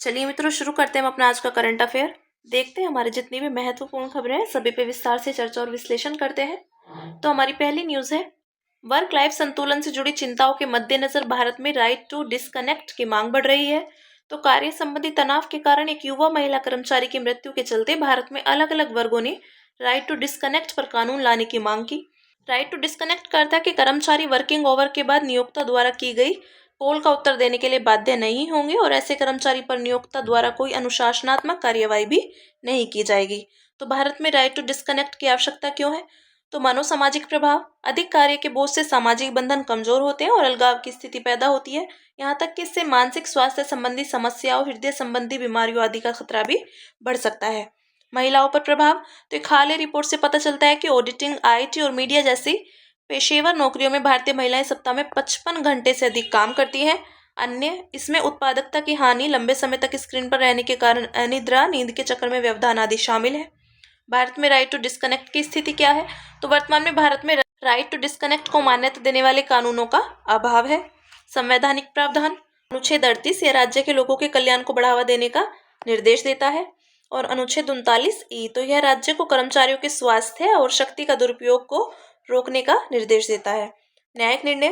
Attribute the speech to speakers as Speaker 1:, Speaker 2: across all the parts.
Speaker 1: चलिए मित्रों, शुरू करते हैं हम अपना आज का करंट अफेयर। देखते हैं हमारे जितनी भी महत्वपूर्ण खबरें हैं सभी पे विस्तार से चर्चा और विश्लेषण करते हैं। तो हमारी पहली न्यूज है, वर्क लाइफ संतुलन से जुड़ी चिंताओं के मद्देनजर भारत में राइट टू डिस्कनेक्ट की मांग बढ़ रही है। तो कार्य संबंधी तनाव के कारण एक युवा महिला कर्मचारी की मृत्यु के चलते भारत में अलग अलग वर्गों ने राइट टू डिस्कनेक्ट पर कानून लाने की मांग की। राइट टू डिस्कनेक्ट करता है कि कर्मचारी वर्किंग ओवर के बाद नियोक्ता द्वारा की गई कॉल का उत्तर देने के लिए बाध्य नहीं होंगे और ऐसे कर्मचारी पर नियोक्ता द्वारा कोई अनुशासनात्मक कार्यवाही भी नहीं की जाएगी। तो भारत में राइट टू डिस्कनेक्ट की आवश्यकता क्यों है? तो मनोसामाजिक प्रभाव, अधिक कार्य के बोझ से सामाजिक बंधन कमजोर होते हैं और अलगाव की स्थिति पैदा होती है। यहाँ तक कि इससे मानसिक स्वास्थ्य संबंधी समस्याओं, हृदय संबंधी बीमारियों आदि का खतरा भी बढ़ सकता है। महिलाओं पर प्रभाव, तो एक हाल ही रिपोर्ट से पता चलता है कि ऑडिटिंग, आईटी और मीडिया जैसी पेशेवर नौकरियों में भारतीय महिलाएं सप्ताह में 55 घंटे से अधिक काम करती हैं। अन्य इसमें उत्पादकता की हानि, लंबे समय तक स्क्रीन पर रहने के कारण अनिद्रा, नींद के चक्कर में व्यवधान आदि शामिल है। भारत में राइट टू डिस्कनेक्ट की स्थिति क्या है? तो वर्तमान में भारत में राइट टू डिस्कनेक्ट को मान्यता देने वाले कानूनों का अभाव है। संवैधानिक प्रावधान, अनुच्छेद 38 यह राज्य के लोगों के कल्याण को बढ़ावा देने का निर्देश देता है और अनुच्छेद 39 तो यह राज्य को कर्मचारियों के स्वास्थ्य और शक्ति का दुरुपयोग को रोकने का निर्देश देता है। न्यायिक निर्णय,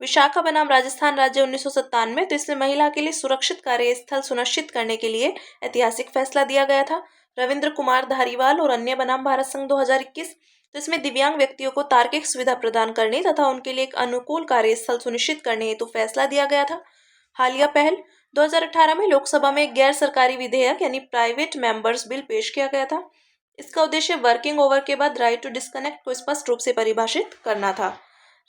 Speaker 1: विशाखा बनाम राजस्थान राज्य 1997, तो इसमें महिला के लिए सुरक्षित कार्यस्थल सुनिश्चित करने के लिए ऐतिहासिक फैसला दिया गया था। रविंद्र कुमार धारीवाल और अन्य बनाम भारत संघ 2021, तो इसमें दिव्यांग व्यक्तियों को तार्किक सुविधा प्रदान करने तथा उनके लिए एक अनुकूल कार्यस्थल सुनिश्चित करने हेतु फैसला दिया गया था। हालिया पहल, 2018 में लोकसभा में एक गैर सरकारी विधेयक यानी प्राइवेट मेंबर्स बिल पेश किया गया था। इसका उद्देश्य वर्किंग ओवर के बाद राइट टू डिस्कनेक्ट को स्पष्ट रूप से परिभाषित करना था।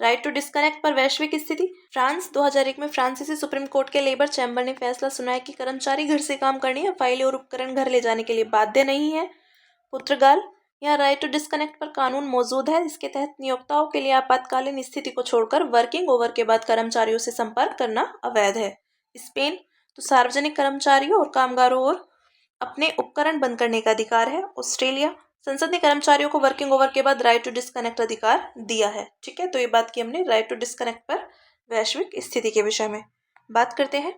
Speaker 1: राइट टू डिस्कनेक्ट पर वैश्विक स्थिति, फ्रांस 2001 में फ्रांसीसी सुप्रीम कोर्ट के लेबर चैम्बर ने फैसला सुनाया कि कर्मचारी घर से काम करने या फाइलें और उपकरण घर ले जाने के लिए बाध्य नहीं है। पुर्तगाल, यहाँ राइट टू डिस्कनेक्ट पर कानून मौजूद है। इसके तहत नियोक्ताओं के लिए आपातकालीन स्थिति को छोड़कर वर्किंग ओवर के बाद कर्मचारियों से संपर्क करना अवैध है। स्पेन, तो सार्वजनिक कर्मचारियों और कामगारों और अपने उपकरण बंद करने का अधिकार है। ऑस्ट्रेलिया, संसद ने कर्मचारियों को वर्किंग ओवर के बाद राइट टू डिस्कनेक्ट अधिकार दिया है। ठीक है, तो ये बात की हमने राइट टू डिस्कनेक्ट पर वैश्विक स्थिति के विषय में। बात करते हैं,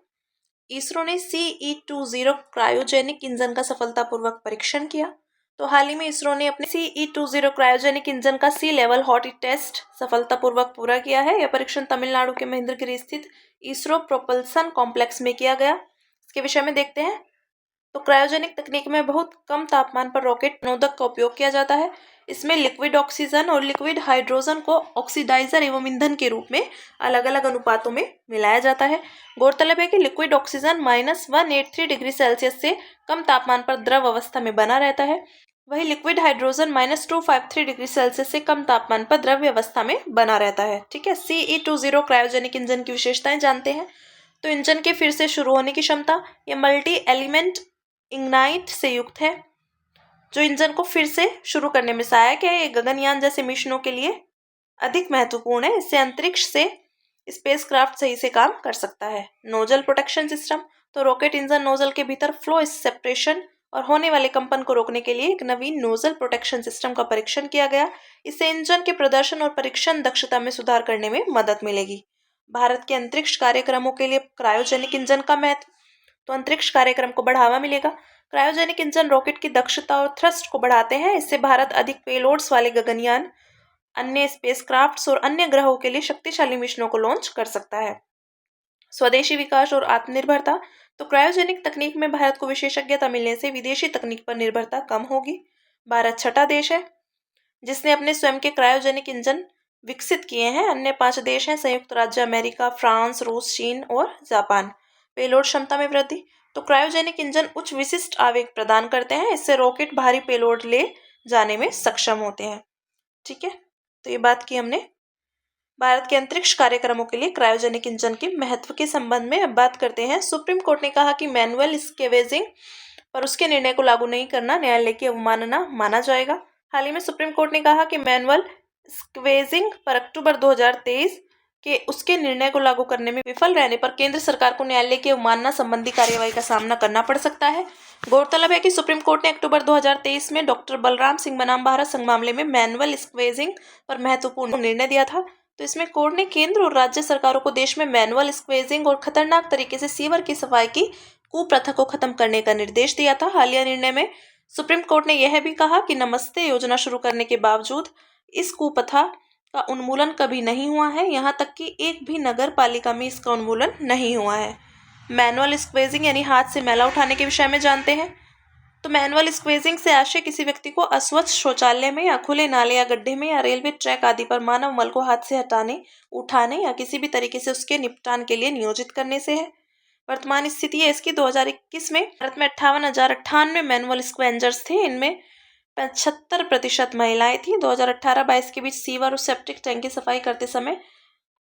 Speaker 1: इसरो ने CE-20 क्रायोजेनिक इंजन का सफलतापूर्वक परीक्षण किया। तो हाल ही में इसरो ने अपने CE-20 क्रायोजेनिक इंजन का सी लेवल हॉट टेस्ट सफलतापूर्वक पूरा किया है। यह परीक्षण तमिलनाडु के महेंद्रगिरी स्थित इसरो प्रोपल्सन कॉम्प्लेक्स में किया गया। इसके विषय में देखते हैं, तो क्रायोजेनिक तकनीक में बहुत कम तापमान पर रॉकेट नोदक का उपयोग किया जाता है। इसमें लिक्विड ऑक्सीजन और लिक्विड हाइड्रोजन को ऑक्सीडाइजर एवं ईंधन के रूप में अलग अलग अनुपातों में मिलाया जाता है। गौरतलब है कि लिक्विड ऑक्सीजन -183 डिग्री सेल्सियस से कम तापमान पर द्रव अवस्था में बना रहता है, वही लिक्विड हाइड्रोजन -253 डिग्री सेल्सियस से कम तापमान पर द्रव्य अवस्था में बना रहता है। ठीक है, CE-20 क्रायोजेनिक इंजन की विशेषताएं जानते हैं। तो इंजन के फिर से शुरू होने की क्षमता, यह मल्टी एलिमेंट इग्नाइट से युक्त है, जो इंजन को फिर से शुरू करने में सहायक है। ये गगनयान जैसे मिशनों के लिए अधिक महत्वपूर्ण है। इससे अंतरिक्ष से स्पेसक्राफ्ट सही से काम कर सकता है। नोजल प्रोटेक्शन सिस्टम, तो रॉकेट इंजन नोजल के भीतर फ्लो सेपरेशन और होने वाले कंपन को रोकने के लिए एक नवीन नोजल प्रोटेक्शन सिस्टम का परीक्षण किया गया। इससे इंजन के प्रदर्शन और परीक्षण दक्षता में सुधार करने में मदद मिलेगी। भारत के अंतरिक्ष कार्यक्रमों के लिए क्रायोजेनिक इंजन का महत्व, तो अंतरिक्ष कार्यक्रम को बढ़ावा मिलेगा। क्रायोजेनिक इंजन रॉकेट की दक्षता और थ्रस्ट को बढ़ाते हैं। इससे भारत अधिक पेलोड्स वाले गगनयान, अन्य स्पेसक्राफ्ट्स और अन्य ग्रहों के लिए शक्तिशाली मिशनों को लॉन्च कर सकता है। स्वदेशी विकास और आत्मनिर्भरता, तो क्रायोजेनिक तकनीक में भारत को विशेषज्ञता मिलने से विदेशी तकनीक पर निर्भरता कम होगी। भारत छठा देश है जिसने अपने स्वयं के क्रायोजेनिक इंजन विकसित किए हैं। अन्य 5 देश हैं संयुक्त राज्य अमेरिका, फ्रांस, रूस, चीन और जापान। पेलोड क्षमता में वृद्धि, तो क्रायोजेनिक इंजन उच्च विशिष्ट आवेग प्रदान करते हैं। इससे रॉकेट भारी पेलोड ले जाने में सक्षम होते हैं। ठीक है, तो ये बात की हमने भारत के अंतरिक्ष कार्यक्रमों के लिए क्रायोजेनिक इंजन के महत्व के संबंध में। अब बात करते हैं, सुप्रीम कोर्ट ने कहा कि मैनुअल स्केवेजिंग पर उसके निर्णय को लागू नहीं करना न्यायालय की अवमानना माना जाएगा। हाल ही में सुप्रीम कोर्ट ने कहा कि मैनुअल स्क्वेजिंग पर अक्टूबर 2023 के उसके निर्णय को लागू करने में विफल रहने पर केंद्र सरकार को न्यायालय की अवमानना संबंधी कार्यवाही का सामना करना पड़ सकता है। गौरतलब है कि सुप्रीम कोर्ट ने अक्टूबर 2023 में डॉक्टर बलराम सिंह बनाम भारत संघ मामले में मैनुअल स्क्वेजिंग पर महत्वपूर्ण निर्णय दिया था। तो इसमें कोर्ट ने केंद्र और राज्य सरकारों को देश में मैनुअल स्क्वेजिंग और खतरनाक तरीके से सीवर की सफाई की कुप्रथा को खत्म करने का निर्देश दिया था। हालिया निर्णय में सुप्रीम कोर्ट ने यह भी कहा कि नमस्ते योजना शुरू करने के बावजूद इस कुप्रथा का उन्मूलन कभी नहीं हुआ है, यहाँ तक कि एक भी नगर पालिका में इसका उन्मूलन नहीं हुआ है। मैनुअल स्क्वेजिंग यानी हाथ से मैला उठाने के विषय में जानते हैं। तो मैनुअल स्क्वेजिंग से आशय किसी व्यक्ति को अस्वच्छ शौचालय में या खुले नाले या गड्ढे में या रेलवे ट्रैक आदि पर मानव मल को हाथ से हटाने, उठाने या किसी भी तरीके से उसके निपटान के लिए नियोजित करने से है। वर्तमान स्थिति है इसकी 2021 में भारत में 58,098 मैनुअल स्क्वेंजर्स थे। इनमें 75% महिलाएं थी। 2018-22 के बीच सीवर और सेप्टिक टैंक की सफाई करते समय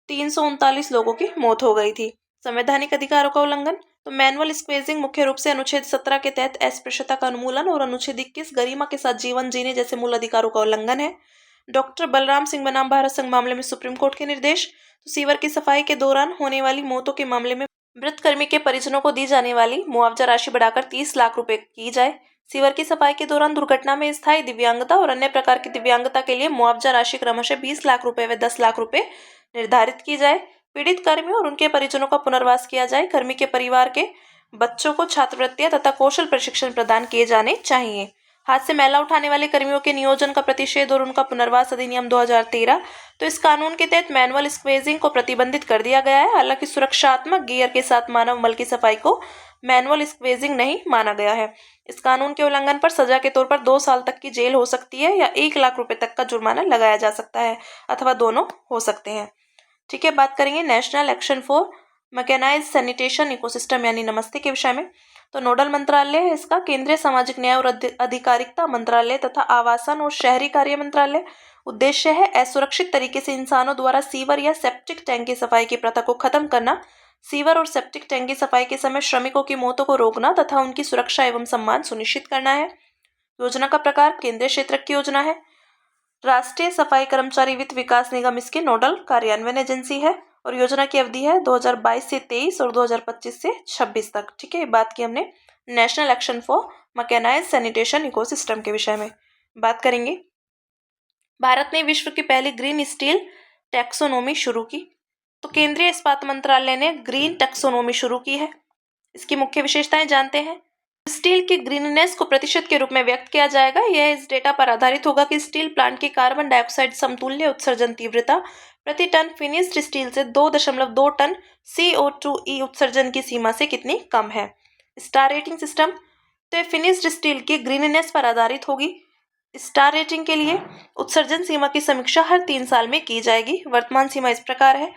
Speaker 1: 339 लोगों की मौत हो गई थी। संवैधानिक अधिकारों का उल्लंघन। तो मैनुअल स्क्वेजिंग मुख्य रूप से अनुच्छेद 17 के तहत अस्पृश्यता का उन्मूलन और अनुच्छेद 21 गरिमा के साथ जीवन जीने जैसे मूल अधिकारों का उल्लंघन है। डॉक्टर बलराम सिंह बनाम भारत संघ मामले में सुप्रीम कोर्ट के निर्देश। तो सीवर की सफाई के दौरान होने वाली मौतों के मामले में मृत कर्मी के परिजनों को दी जाने वाली मुआवजा राशि बढ़ाकर 30 लाख रुपए की जाए। सीवर की सफाई के दौरान दुर्घटना में स्थायी दिव्यांगता और अन्य प्रकार की दिव्यांगता के लिए मुआवजा राशि क्रमशः 20 लाख रुपए व 10 लाख रुपए निर्धारित की जाए। पीड़ित कर्मियों और उनके परिजनों का पुनर्वास किया जाए। कर्मी के परिवार के बच्चों को छात्रवृत्तियां तथा कौशल प्रशिक्षण प्रदान किए जाने चाहिए। हाथ से मैला उठाने वाले कर्मियों के नियोजन का प्रतिषेध और उनका पुनर्वास अधिनियम 2013। तो इस कानून के तहत मैनुअल स्क्वेजिंग को प्रतिबंधित कर दिया गया है। हालांकि सुरक्षात्मक गियर के साथ मानव मल की सफाई को मैनुअल स्क्वेजिंग नहीं माना गया है। इस कानून के उल्लंघन पर सजा के तौर पर 2 साल तक की जेल हो सकती है या 1 लाख रुपए तक का जुर्माना लगाया जा सकता है, अथवा दोनों हो सकते हैं। ठीक है, बात करेंगे national action for mechanised sanitation ecosystem यानी नमस्ते के विषय में। तो नोडल मंत्रालय है इसका केंद्रीय सामाजिक न्याय और अधिकारिता मंत्रालय तथा आवासन और शहरी कार्य मंत्रालय। उद्देश्य है असुरक्षित तरीके से इंसानों द्वारा सीवर या सेप्टिक टैंक की सफाई की प्रथा को खत्म करना, सीवर और सेप्टिक टैंक की सफाई के समय श्रमिकों की मौतों को रोकना तथा उनकी सुरक्षा एवं सम्मान सुनिश्चित करना है। योजना का प्रकार केंद्रीय क्षेत्र की योजना है। राष्ट्रीय सफाई कर्मचारी वित्त विकास निगम इसकी नोडल कार्यान्वयन एजेंसी है और योजना की अवधि है 2022 से 23 और 2025 से 26 तक। ठीक है, बात की हमने national action for mechanised sanitation ecosystem के विषय में। बात करेंगे भारत ने विश्व की पहली ग्रीन स्टील टैक्सोनॉमी शुरू की। तो केंद्रीय इस्पात मंत्रालय ने ग्रीन टैक्सोनॉमी शुरू की है। इसकी मुख्य विशेषताएं जानते हैं। स्टील की ग्रीननेस को प्रतिशत के रूप में व्यक्त किया जाएगा। यह इस डेटा पर आधारित होगा कि स्टील प्लांट की कार्बन डाइऑक्साइड समतुल्य उत्सर्जन तीव्रता प्रति टन फिनिश्ड स्टील से 2.2 टन CO2e उत्सर्जन की सीमा से कितनी कम है। Star rating system. तो फिनिश्ड स्टील की ग्रीननेस पर आधारित होगी। स्टार रेटिंग के लिए उत्सर्जन सीमा की समीक्षा हर 3 साल में की जाएगी। वर्तमान सीमा इस प्रकार है।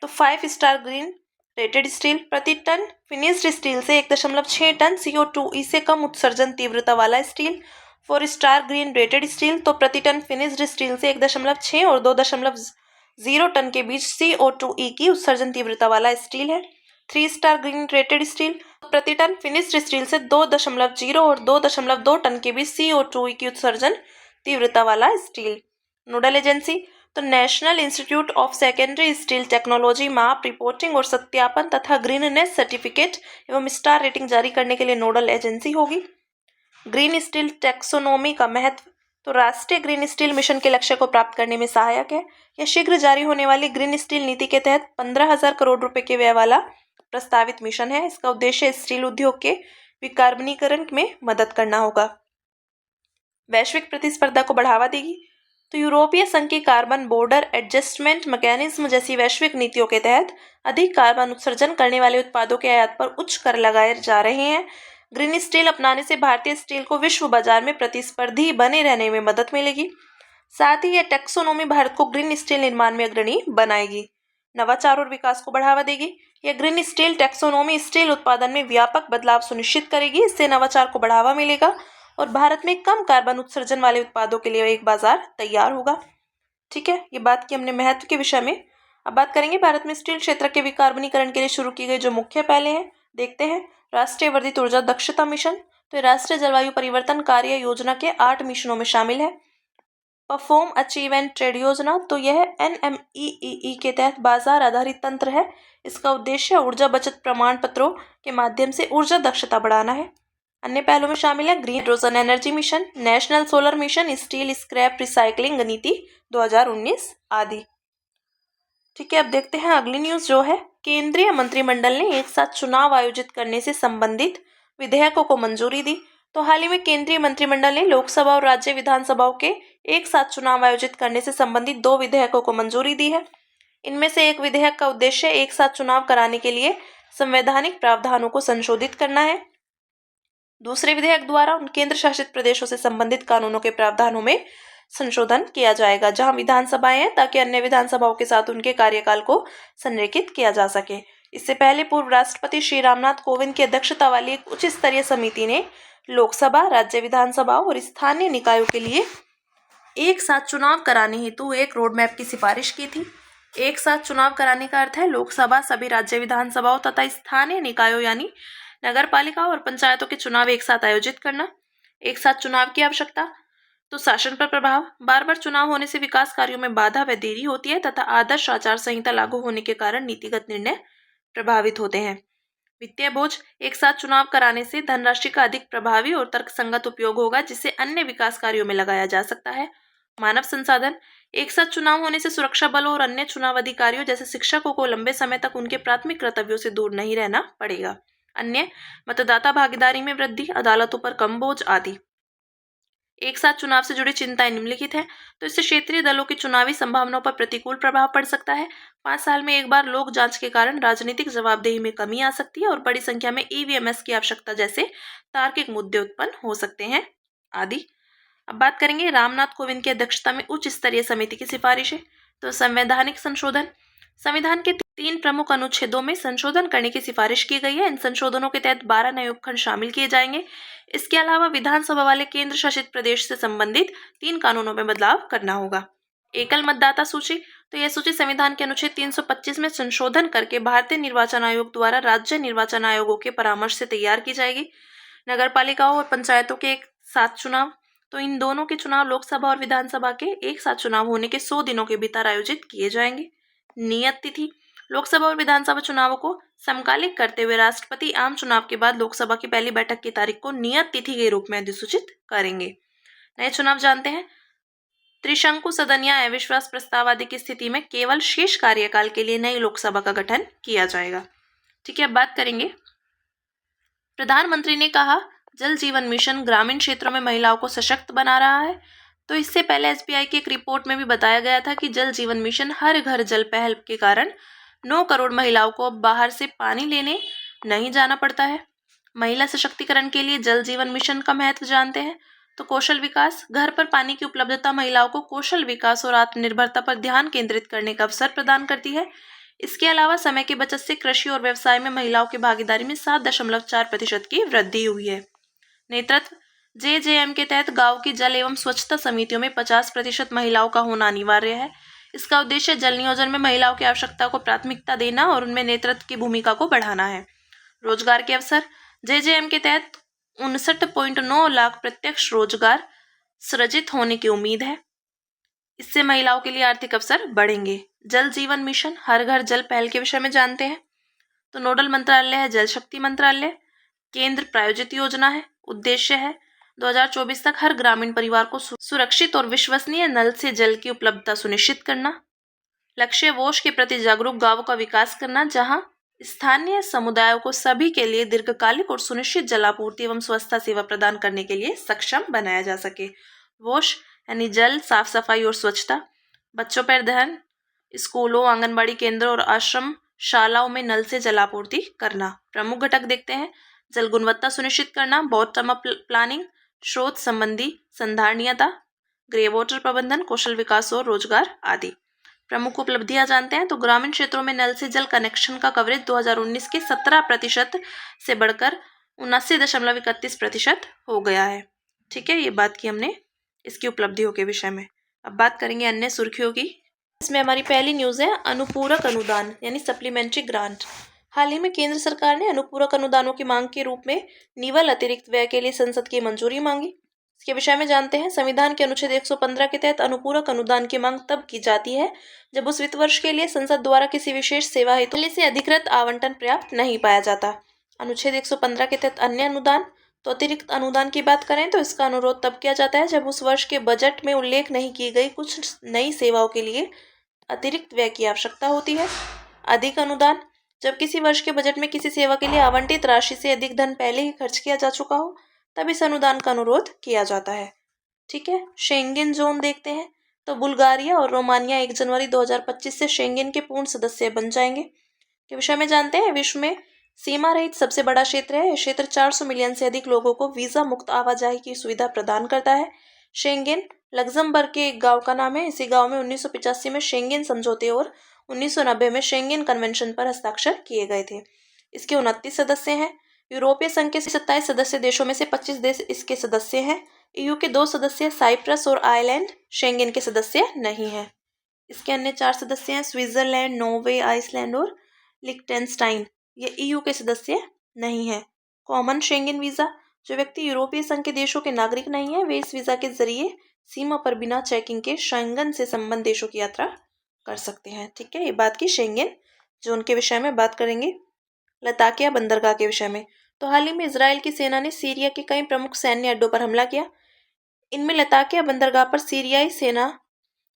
Speaker 1: तो 5 स्टार ग्रीन रेटेड स्टील प्रति टन फिनिश्ड स्टील से 1.6 टन CO2e से कम उत्सर्जन तीव्रता वाला steel. 4 star green rated steel तो प्रति टन फिनिश्ड स्टील से 1.6 और 2.0 टन के बीच CO2e की उत्सर्जन तीव्रता वाला स्टील है। 3 स्टार ग्रीन रेटेड स्टील प्रति टन फिनिश्ड स्टील से 2.0 और 2.2 टन के बीच CO2e की उत्सर्जन तीव्रता वाला स्टील। Nodal agency. तो national institute of secondary steel technology माप रिपोर्टिंग और सत्यापन तथा ग्रीननेस सर्टिफिकेट एवं स्टार रेटिंग जारी करने के लिए नोडल एजेंसी होगी। ग्रीन स्टील टैक्सोनॉमी का महत्व। तो राष्ट्रीय ग्रीन स्टील मिशन के लक्ष्य को प्राप्त करने में सहायक है। यह शीघ्र जारी होने वाली ग्रीन स्टील नीति के तहत 15,000 करोड़ रुपए के व्यय वाला प्रस्तावित मिशन है। इसका उद्देश्य स्टील उद्योग के विकार्बनीकरण में मदद करना होगा। वैश्विक प्रतिस्पर्धा को बढ़ावा देगी। तो यूरोपीय संघ की कार्बन बॉर्डर एडजस्टमेंट मैकेनिज्म जैसी वैश्विक नीतियों के तहत अधिक कार्बन उत्सर्जन करने वाले उत्पादों के आयात पर उच्च कर लगाए जा रहे हैं। ग्रीन स्टील अपनाने से भारतीय स्टील को विश्व बाजार में प्रतिस्पर्धी बने रहने में मदद मिलेगी। साथ ही यह टैक्सोनॉमी भारत को ग्रीन स्टील निर्माण में अग्रणी बनाएगी। नवाचार और विकास को बढ़ावा देगी। यह ग्रीन स्टील टैक्सोनॉमी स्टील उत्पादन में व्यापक बदलाव सुनिश्चित करेगी। इससे नवाचार को बढ़ावा मिलेगा और भारत में कम कार्बन उत्सर्जन वाले उत्पादों के लिए एक बाजार तैयार होगा। ठीक है, ये बात की हमने महत्व के विषय में। अब बात करेंगे भारत में स्टील क्षेत्र के विकार्बनीकरण के लिए शुरू की गई जो मुख्य पहले हैं। देखते हैं राष्ट्रीय वर्धित ऊर्जा दक्षता मिशन। तो राष्ट्रीय जलवायु परिवर्तन कार्य योजना के 8 मिशनों में शामिल है। परफॉर्म अचीव एंड ट्रेड योजना। तो यह NMEEE के तहत बाजार आधारित तंत्र है। इसका उद्देश्य ऊर्जा बचत प्रमाण पत्रों के माध्यम से ऊर्जा दक्षता बढ़ाना है। अन्य पहलों में शामिल है green hydrogen energy mission, national solar mission, steel scrap recycling नीति 2019 आदि। ठीक है, अब देखते हैं अगली न्यूज जो है केंद्रीय मंत्रिमंडल ने एक साथ चुनाव आयोजित करने से संबंधित विधेयकों को मंजूरी दी। तो हाल ही में केंद्रीय मंत्रिमंडल ने लोकसभा और राज्य विधानसभाओं के एक साथ चुनाव आयोजित करने से संबंधित 2 विधेयकों को मंजूरी दी है। इनमें से एक विधेयक का उद्देश्य एक साथ चुनाव कराने के लिए संवैधानिक प्रावधानों को संशोधित करना है। दूसरे विधेयक द्वारा उन केंद्र शासित प्रदेशों से संबंधित कानूनों के प्रावधानों में संशोधन किया जाएगा जहां विधानसभाएं हैं, ताकि अन्य विधानसभाओं के साथ उनके कार्यकाल को संरेखित किया जा सके। इससे पहले पूर्व राष्ट्रपति श्री रामनाथ कोविंद की अध्यक्षता वाली एक उच्च स्तरीय समिति ने लोकसभा, राज्य विधानसभाओं और स्थानीय निकायों के लिए एक साथ चुनाव कराने हेतु एक रोड मैप की सिफारिश की थी। एक साथ चुनाव कराने का अर्थ है लोकसभा, सभी राज्य विधानसभाओं तथा स्थानीय निकायों यानी नगर पालिकाओं और पंचायतों के चुनाव एक साथ आयोजित करना। एक साथ चुनाव की आवश्यकता तो शासन पर प्रभाव, बार बार चुनाव होने से विकास कार्यों में बाधा व देरी होती है तथा आदर्श आचार संहिता लागू होने के कारण नीतिगत निर्णय प्रभावित होते हैं। वित्तीय बोझ, एक साथ चुनाव कराने से धनराशि का अधिक प्रभावी और तर्कसंगत उपयोग होगा जिसे अन्य विकास कार्यों में लगाया जा सकता है। मानव संसाधन, एक साथ चुनाव होने से सुरक्षा बलों और अन्य चुनाव अधिकारियों जैसे शिक्षकों को लंबे समय तक उनके प्राथमिक कर्तव्यों से दूर नहीं रहना पड़ेगा। अन्य मतदाता भागीदारी में वृद्धि, अदालतों पर कम बोझ आदि। एक साथ चुनाव से जुड़ी चिंताएं निम्नलिखित हैं। तो इससे क्षेत्रीय दलों की चुनावी संभावनाओं पर प्रतिकूल प्रभाव पड़ सकता है। 5 साल में एक बार लोक जांच के कारण राजनीतिक जवाबदेही में कमी आ सकती है और बड़ी संख्या में ईवीएमएस की आवश्यकता जैसे तार्किक मुद्दे उत्पन्न हो सकते हैं आदि। अब बात करेंगे रामनाथ कोविंद की अध्यक्षता में उच्च स्तरीय समिति की सिफारिशें। तो संवैधानिक संशोधन, संविधान के 3 प्रमुख अनुच्छेदों में संशोधन करने की सिफारिश की गई है। इन संशोधनों के तहत 12 नए उपखंड शामिल किए जाएंगे। इसके अलावा विधानसभा वाले केंद्र शासित प्रदेश से संबंधित 3 कानूनों में बदलाव करना होगा। एकल मतदाता सूची, तो यह सूची संविधान के अनुच्छेद 325 में संशोधन करके भारतीय निर्वाचन आयोग द्वारा राज्य निर्वाचन आयोगों के परामर्श से तैयार की जाएगी। नगर पालिकाओं और पंचायतों के एक साथ चुनाव, तो इन दोनों के चुनाव लोकसभा और विधानसभा के एक साथ चुनाव होने के 100 दिनों के भीतर आयोजित किए जाएंगे। नियत तिथि, लोकसभा और विधानसभा चुनावों को समकालिक करते हुए राष्ट्रपति आम चुनाव के बाद लोकसभा की पहली बैठक की तारीख को नियत तिथि के रूप में अधिसूचित करेंगे। नए चुनाव जानते हैं। त्रिशंकु सदन या अविश्वास प्रस्ताव आदि की स्थिति में केवल शेष कार्यकाल के लिए नई लोकसभा का गठन किया जाएगा। ठीक है, अब बात करेंगे। प्रधानमंत्री ने कहा जल जीवन मिशन ग्रामीण क्षेत्रों में महिलाओं को सशक्त बना रहा है। तो इससे पहले एसबीआई की एक रिपोर्ट में भी बताया गया था कि जल जीवन मिशन हर घर जल पहल के कारण 9 करोड़ महिलाओं को अब बाहर से पानी लेने नहीं जाना पड़ता है। महिला सशक्तिकरण के लिए जल जीवन मिशन का महत्व जानते हैं। तो कौशल विकास, घर पर पानी की उपलब्धता महिलाओं को कौशल विकास और आत्मनिर्भरता पर ध्यान केंद्रित करने का अवसर प्रदान करती है। इसके अलावा समय की बचत से कृषि और व्यवसाय में महिलाओं की भागीदारी में 7.4% की वृद्धि हुई है। नेतृत्व, जेजेएम के तहत गांव की जल एवं स्वच्छता समितियों में 50% महिलाओं का होना अनिवार्य है। इसका उद्देश्य जल नियोजन में महिलाओं की आवश्यकता को प्राथमिकता देना और उनमें नेतृत्व की भूमिका को बढ़ाना है। रोजगार के अवसर, जेजेएम के तहत 59.9 लाख प्रत्यक्ष रोजगार सृजित होने की उम्मीद है। इससे महिलाओं के लिए आर्थिक अवसर बढ़ेंगे। जल जीवन मिशन हर घर जल पहल के विषय में जानते हैं। तो नोडल मंत्रालय है जल शक्ति मंत्रालय, केंद्र प्रायोजित योजना है। उद्देश्य है 2024 तक हर ग्रामीण परिवार को सुरक्षित और विश्वसनीय नल से जल की उपलब्धता सुनिश्चित करना। लक्ष्य वोश के प्रति जागरूक गांवों का विकास करना, जहां स्थानीय समुदायों को सभी के लिए दीर्घकालिक और सुनिश्चित जलापूर्ति एवं स्वच्छता सेवा प्रदान करने के लिए सक्षम बनाया जा सके। वोश यानी जल, साफ सफाई और स्वच्छता। बच्चों पर ध्यान, स्कूलों, आंगनबाड़ी केंद्रों और आश्रम शालाओं में नल से जलापूर्ति करना। प्रमुख घटक देखते हैं। जल गुणवत्ता सुनिश्चित करना, बॉटम अप प्लानिंग, स्रोत संबंधी संधारणीयता, ग्रे वाटर प्रबंधन, कौशल विकास और रोजगार आदि। प्रमुख उपलब्धियां जानते हैं। तो ग्रामीण क्षेत्रों में नल से जल कनेक्शन का कवरेज 2019 के 17% से बढ़कर 79.31% हो गया है। ठीक है, ये बात की हमने इसकी उपलब्धियों के विषय में। अब बात करेंगे अन्य सुर्खियों की। इसमें हमारी पहली न्यूज़ है अनुपूरक अनुदान यानी सप्लीमेंट्री ग्रांट। हाल ही में केंद्र सरकार ने अनुपूरक अनुदानों की मांग के रूप में निवल अतिरिक्त व्यय के लिए संसद की मंजूरी मांगी। इसके विषय में जानते हैं। संविधान के अनुच्छेद 115 के तहत अनुपूरक अनुदान की मांग तब की जाती है जब उस वित्त वर्ष के लिए संसद द्वारा किसी विशेष सेवा हेतु पहले से अधिकृत आवंटन पर्याप्त नहीं पाया जाता। अनुच्छेद 115 के तहत अन्य अनुदान, तो अतिरिक्त अनुदान की बात करें तो इसका अनुरोध तब किया जाता है जब उस वर्ष के बजट में उल्लेख नहीं की गई कुछ नई सेवाओं के लिए अतिरिक्त व्यय की आवश्यकता होती है। अधिक अनुदान, जब किसी वर्ष के बजट में किसी सेवा के लिए आवंटित राशि से अधिक धन पहले ही खर्च किया जा चुका हो तब इस अनुदान का अनुरोध किया जाता है। ठीक है, शेंगेन जोन देखते हैं। तो बुल्गारिया और रोमानिया 1 जनवरी 2025 से शेंगेन के पूर्ण सदस्य बन जाएंगे। के विषय में जानते हैं, विश्व में सीमा रहित सबसे बड़ा क्षेत्र है। यह क्षेत्र 400 मिलियन से अधिक लोगों को वीजा मुक्त आवाजाही की सुविधा प्रदान करता है। शेंगेन लग्जमबर्ग के एक गांव का नाम है। इसी गांव में 1985 में शेंगेन समझौते और 1990 में शेंगेन कन्वेंशन पर हस्ताक्षर किए गए थे। इसके 29 सदस्य हैं। यूरोपीय संघ के 27 सदस्य देशों में से 25 देश इसके सदस्य हैं। ईयू के 2 सदस्य साइप्रस और आयरलैंड शेंगेन के सदस्य नहीं हैं। इसके अन्य 4 सदस्य हैं स्विट्जरलैंड, नॉर्वे, आइसलैंड और लिechtenstein। ये ईयू के सदस्य नहीं है। कॉमन शेंगेन वीजा, जो व्यक्ति यूरोपीय संघ के देशों के नागरिक नहीं है वे इस वीजा के जरिए सीमा पर बिना चेकिंग के शेंगेन से संबंध देशों की यात्रा कर सकते हैं। ठीक है, ये बात की शेंगेन जोन के विषय में बात करेंगे। लताकिया बंदरगाह के विषय में, तो हाल ही में इजराइल की सेना ने सीरिया के कई प्रमुख सैन्य अड्डों पर हमला किया। इनमें लताकिया बंदरगाह पर सीरियाई सेना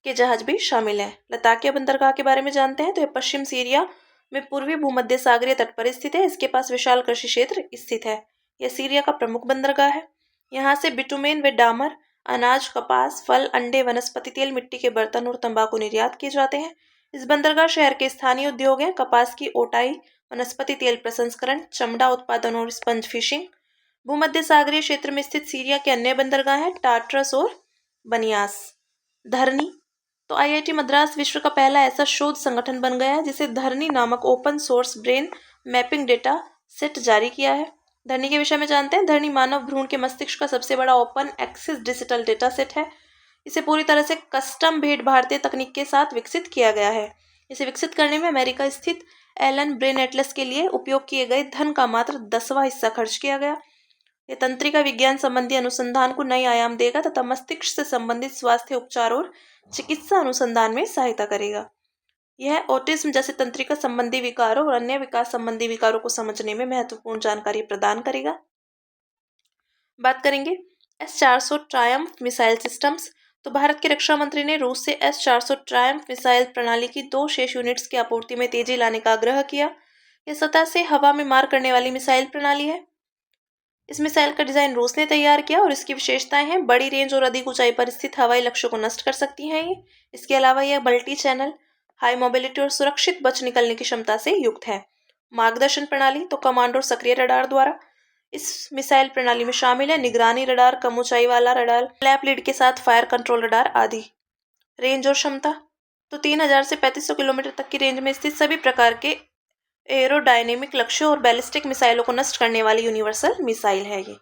Speaker 1: के जहाज भी शामिल हैं। लताकिया बंदरगाह के बारे में जानते हैं, तो यह पश्चिम सीरिया में पूर्वी भूमध्य सागरीय तट पर स्थित है। इसके पास विशाल कृषि क्षेत्र स्थित है। यह सीरिया का प्रमुख बंदरगाह है। यहाँ से बिटुमेन व डामर, अनाज, कपास, फल, अंडे, वनस्पति तेल, मिट्टी के बर्तन और तंबाकू निर्यात किए जाते हैं। इस बंदरगाह शहर के स्थानीय उद्योग हैं कपास की ओटाई, वनस्पति तेल प्रसंस्करण, चमड़ा उत्पादन और स्पंज फिशिंग। भूमध्य सागरीय क्षेत्र में स्थित सीरिया के अन्य बंदरगाह हैं टार्टरस और बनियास। धरनी, तो आईआईटी मद्रास विश्व का पहला ऐसा शोध संगठन बन गया है जिसे धरनी नामक open source brain mapping data set जारी किया है। धरनी के विषय में जानते हैं। धरनी मानव भ्रूण के मस्तिष्क का सबसे बड़ा open access digital data set है। इसे पूरी तरह से कस्टम भेड़ भारतीय तकनीक के साथ विकसित किया गया है। इसे विकसित करने में अमेरिका स्थित एलन ब्रेन एटलस के लिए उपयोग किए गए धन का मात्र 10वां हिस्सा खर्च किया गया। यह तंत्रिका विज्ञान संबंधी अनुसंधान को नई आयाम देगा तथा मस्तिष्क से संबंधित स्वास्थ्य उपचार और चिकित्सा अनुसंधान में सहायता करेगा। यह ऑटिज्म जैसे तंत्रिका संबंधी विकारों और अन्य विकास संबंधी विकारों को समझने में महत्वपूर्ण जानकारी प्रदान करेगा। बात करेंगे S-400 ट्रायम्फ मिसाइल सिस्टम्स। तो भारत के रक्षा मंत्री ने रूस से S-400 ट्रायम्फ मिसाइल प्रणाली की 2 शेष यूनिट्स की आपूर्ति में तेजी लाने का आग्रह किया। यह सतह से हवा में मार करने वाली मिसाइल प्रणाली है। इस मिसाइल का डिजाइन रूस ने तैयार किया और इसकी विशेषताएं हैं बड़ी रेंज और अधिक ऊंचाई पर स्थित हवाई लक्ष्यों को नष्ट कर सकती हैं ये। इसके अलावा यह मल्टी चैनल, हाई मोबिलिटी और सुरक्षित बच निकलने की क्षमता से युक्त है। मार्गदर्शन प्रणाली, तो कमांड और सक्रिय रडार द्वारा इस मिसाइल प्रणाली में शामिल है निगरानी रडार, कम ऊंचाई वाला रडार, फ्लैप लीड के साथ फायर कंट्रोल रडार आदि। रेंज और क्षमता, तो 3000 से 3500 किलोमीटर तक की रेंज में स्थित सभी प्रकार के एरोडायनेमिक लक्ष्यों और बैलिस्टिक मिसाइलों को नष्ट करने वाली यूनिवर्सल मिसाइल है ये।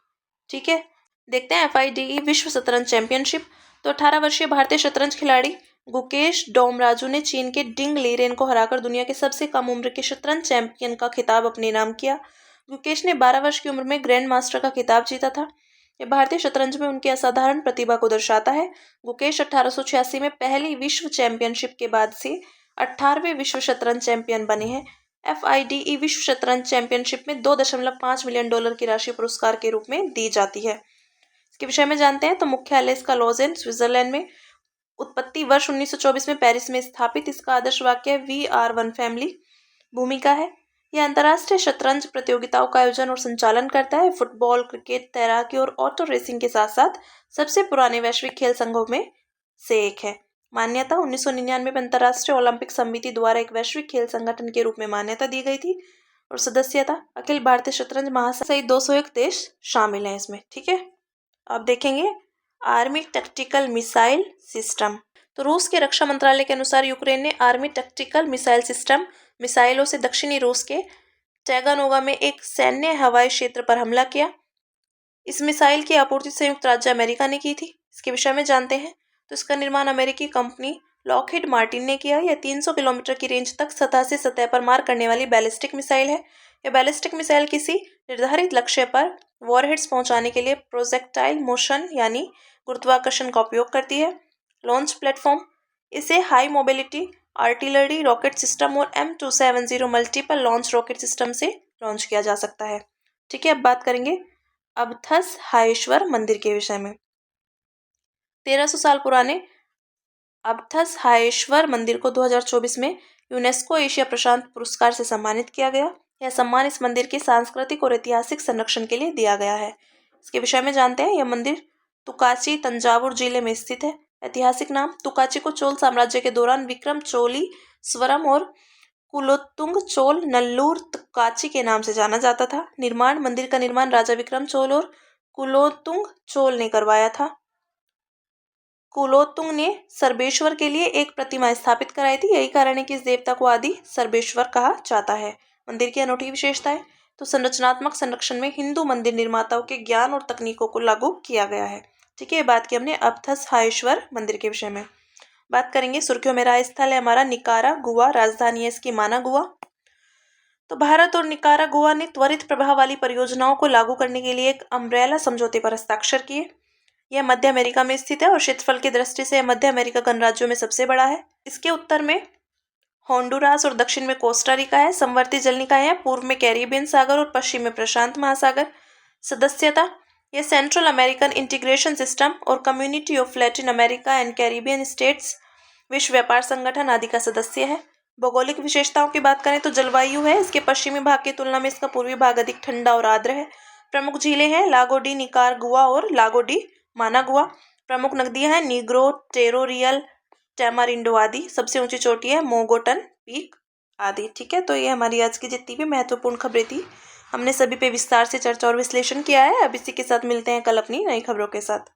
Speaker 1: ठीक है, देखते हैं FIDE विश्व शतरंज चैंपियनशिप। तो 18 वर्षीय भारतीय शतरंज खिलाड़ी गुकेश डोमराजू ने चीन के डिंग लीरेन को हराकर दुनिया के सबसे कम उम्र के शतरंज चैंपियन का खिताब अपने नाम किया। गुकेश ने 12 वर्ष की उम्र में ग्रैंड मास्टर का खिताब जीता था। यह भारतीय शतरंज में उनकी असाधारण प्रतिभा को दर्शाता है। गुकेश 1886 में पहली विश्व चैंपियनशिप के बाद से 18वें विश्व शतरंज चैंपियन बने हैं। FIDE विश्व शतरंज चैंपियनशिप में $2.5 मिलियन की राशि पुरस्कार के रूप में दी जाती है। इसके विषय में जानते हैं, तो मुख्यालय इसका लॉजेन स्विट्जरलैंड में, उत्पत्ति वर्ष 1924 में पेरिस में स्थापित। इसका आदर्श वाक्य We are one family भूमिका है। यह अंतर्राष्ट्रीय शतरंज प्रतियोगिताओं का आयोजन और संचालन करता है। फुटबॉल, क्रिकेट, तैराकी और ऑटो रेसिंग के साथ साथ सबसे पुराने वैश्विक खेल संघों में से एक है। मान्यता 1999 में अंतर्राष्ट्रीय ओलंपिक समिति द्वारा एक वैश्विक खेल संगठन के रूप में मान्यता दी गई थी और सदस्यता अखिल भारतीय शतरंज महासंघ सहित 201 देश शामिल हैं इसमें। ठीक है, अब देखेंगे आर्मी टैक्टिकल मिसाइल सिस्टम। तो रूस के रक्षा मंत्रालय के अनुसार यूक्रेन ने आर्मी टैक्टिकल मिसाइल सिस्टम मिसाइलों से दक्षिणी रूस के टैगानोगा में एक सैन्य हवाई क्षेत्र पर हमला किया। इस मिसाइल की आपूर्ति संयुक्त राज्य अमेरिका ने की थी। इसके विषय में जानते हैं, तो इसका निर्माण अमेरिकी कंपनी लॉकहीड मार्टिन ने किया। यह 300 किलोमीटर की रेंज तक सतह से सतह पर मार करने वाली बैलिस्टिक मिसाइल है। यह बैलिस्टिक मिसाइल किसी निर्धारित लक्ष्य पर वॉरहेड्स पहुंचाने के लिए प्रोजेक्टाइल मोशन यानी गुरुत्वाकर्षण का उपयोग करती है। लॉन्च प्लेटफॉर्म, इसे high mobility artillery rocket system और M270 multiple launch rocket system से लॉन्च किया जा सकता है। ठीक है, अब बात करेंगे अबथस हायेश्वर मंदिर के विषय में। 1300 साल पुराने अबथस हायेश्वर मंदिर को 2024 में यूनेस्को एशिया प्रशांत पुरस्कार से सम्मानित किया गया। यह सम्मान इस मंदिर के सांस्कृतिक और ऐतिहासिक संरक्षण के लिए दिया गया है। इसके विषय में जानते हैं। यह मंदिर तुकाची तंजावुर जिले में स्थित है। ऐतिहासिक नाम, तुकाची को चोल साम्राज्य के दौरान विक्रम चोलीश्वरम और कुलोत्तुंग चोल नल्लूर तुकाची के नाम से जाना जाता था। निर्माण, मंदिर का निर्माण राजा विक्रम चोल और कुलोत्तुंग चोल ने करवाया था। कुलोत्तुंग ने सर्वेश्वर के लिए एक प्रतिमा स्थापित कराई थी। यही कारण है कि इस देवता को आदि सर्वेश्वर कहा जाता है। मंदिर की अनूठी विशेषताएं, तो संरचनात्मक संरक्षण में हिंदू मंदिर निर्माताओं के ज्ञान और तकनीकों को लागू किया गया है। ठीक है, बात की हमने अबथसहायेश्वर मंदिर के विषय में। बात करेंगे सुर्खियों में रहा स्थल है हमारा निकारागुआ, राजधानी है इसकी मानागुआ। तो भारत और निकारागुआ ने त्वरित प्रभाव वाली परियोजनाओं को लागू करने के लिए एक अम्ब्रेला समझौते पर हस्ताक्षर किए। यह मध्य अमेरिका में स्थित है और क्षेत्रफल की दृष्टि से मध्य अमेरिका गणराज्यों में सबसे बड़ा है। इसके उत्तर में होंडुरास और दक्षिण में कोस्टा रिका है। समवर्ती जल निकाय है, पूर्व में कैरिबियन सागर और पश्चिम में प्रशांत महासागर। सदस्यता, यह सेंट्रल अमेरिकन इंटीग्रेशन सिस्टम और community of Latin America and Caribbean states, विश्व व्यापार संगठन आदि का सदस्य है। भौगोलिक विशेषताओं की बात करें तो जलवायु है, इसके पश्चिमी भाग की तुलना में इसका पूर्वी भाग अधिक ठंडा और आर्द्र है। प्रमुख झीलें हैं लागो डी निकारागुआ और लागो डी मानागुआ। प्रमुख नदियां हैं नीग्रो, टेरोरियल, टैमारिंडो आदि। सबसे ऊंची चोटी है मोगोटन पीक आदि। ठीक है, तो ये हमारी आज की जितनी भी महत्वपूर्ण खबरें थी, हमने सभी पे विस्तार से चर्चा और विश्लेषण किया है। अब इसी के साथ मिलते हैं कल अपनी नई खबरों के साथ।